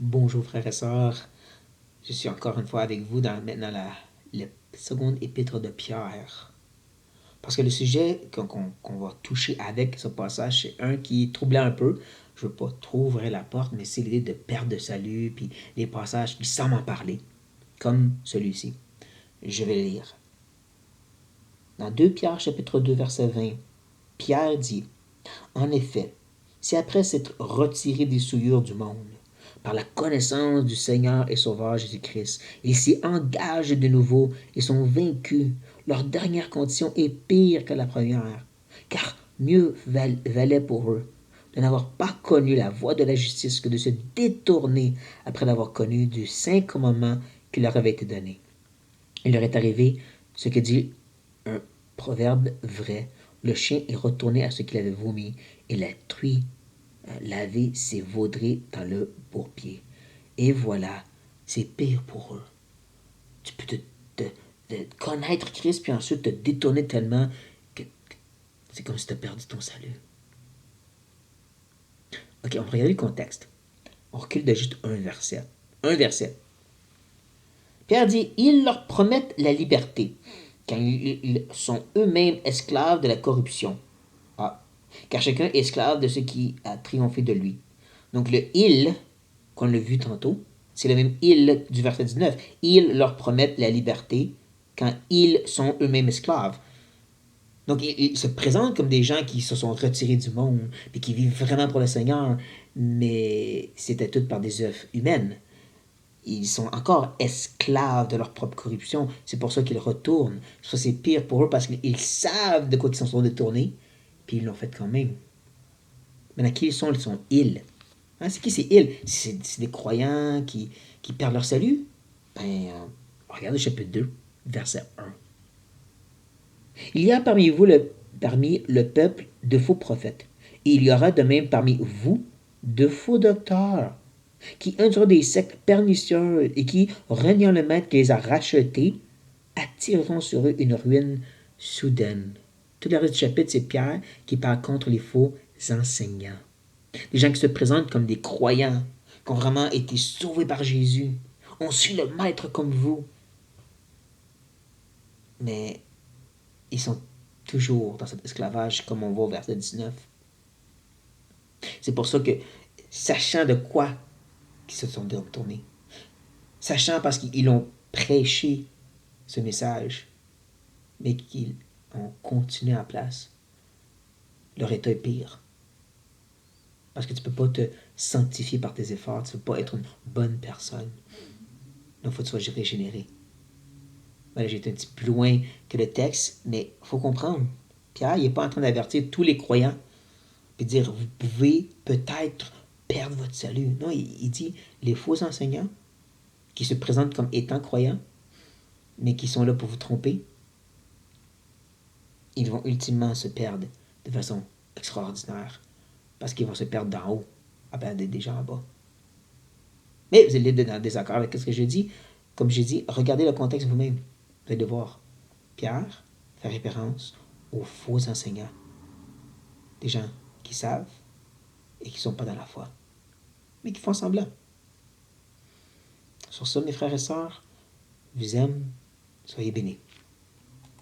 Bonjour frères et sœurs, je suis encore une fois avec vous dans maintenant la seconde épître de Pierre. Parce que le sujet qu'on va toucher avec ce passage, c'est un qui troublait un peu. Je ne veux pas trop ouvrir la porte, mais c'est l'idée de perte de salut, puis les passages qui semblent en parler, comme celui-ci. Je vais lire. Dans 2 Pierre chapitre 2 verset 20, Pierre dit, en effet, si après s'être retiré des souillures du monde, par la connaissance du Seigneur et Sauveur Jésus-Christ, ils s'y engagent de nouveau et sont vaincus, leur dernière condition est pire que la première, car mieux valait pour eux de n'avoir pas connu la voie de la justice que de se détourner après l'avoir connu du saint commandement qui leur avait été donné. Il leur est arrivé ce que dit un proverbe vrai, le chien est retourné à ce qu'il avait vomi, et la truie lavé ses vaudrées dans le bourbier. Et voilà, c'est pire pour eux. Tu peux te connaître Christ, puis ensuite te détourner tellement que c'est comme si tu as perdu ton salut. Ok, on va regarder le contexte. On recule de juste un verset. Un verset. Pierre dit, ils leur promettent la liberté, car ils sont eux-mêmes esclaves de la corruption. Ah, car chacun est esclave de ce qui a triomphé de lui. Donc le il, qu'on l'a vu tantôt, c'est le même il du verset 19. Ils leur promettent la liberté quand ils sont eux-mêmes esclaves. Donc ils se présentent comme des gens qui se sont retirés du monde et qui vivent vraiment pour le Seigneur, mais c'était tout par des œuvres humaines. Ils sont encore esclaves de leur propre corruption. C'est pour ça qu'ils retournent. Ça, c'est pire pour eux parce qu'ils savent de quoi ils s'en sont détournés, puis ils l'ont fait quand même. Maintenant, qui ils sont ils. Hein, c'est qui ces ils? C'est des croyants qui perdent leur salut? Ben, regardez le chapitre 2, verset 1. Il y a parmi le peuple de faux prophètes, et il y aura de même parmi vous de faux docteurs, qui introduisent des sectes pernicieuses et qui, reniant le maître qui les a rachetés, attireront sur eux une ruine soudaine. Tout le reste du chapitre, c'est Pierre qui parle contre les faux enseignants. Des gens qui se présentent comme des croyants, qui ont vraiment été sauvés par Jésus. On suit le maître comme vous. Mais ils sont toujours dans cet esclavage, comme on voit au verset 19. C'est pour ça que, sachant de quoi ils se sont détournés, sachant parce qu'ils ont prêché ce message, mais qu'ils ont continué en place, leur état est pire. Parce que tu ne peux pas te sanctifier par tes efforts, tu ne peux pas être une bonne personne. Donc, il faut que tu sois régénéré. Voilà, j'ai été un petit peu plus loin que le texte, mais il faut comprendre. Pierre, il n'est pas en train d'avertir tous les croyants et dire, vous pouvez peut-être perdre votre salut. Non, il dit, les faux enseignants qui se présentent comme étant croyants, mais qui sont là pour vous tromper, ils vont ultimement se perdre de façon extraordinaire. Parce qu'ils vont se perdre d'en haut, à peine des gens en bas. Mais vous allez être en désaccord avec ce que je dis. Comme j'ai dit, regardez le contexte vous-même. Vous allez voir. Pierre fait référence aux faux enseignants. Des gens qui savent et qui ne sont pas dans la foi, mais qui font semblant. Sur ça, mes frères et sœurs, je vous aime. Soyez bénis.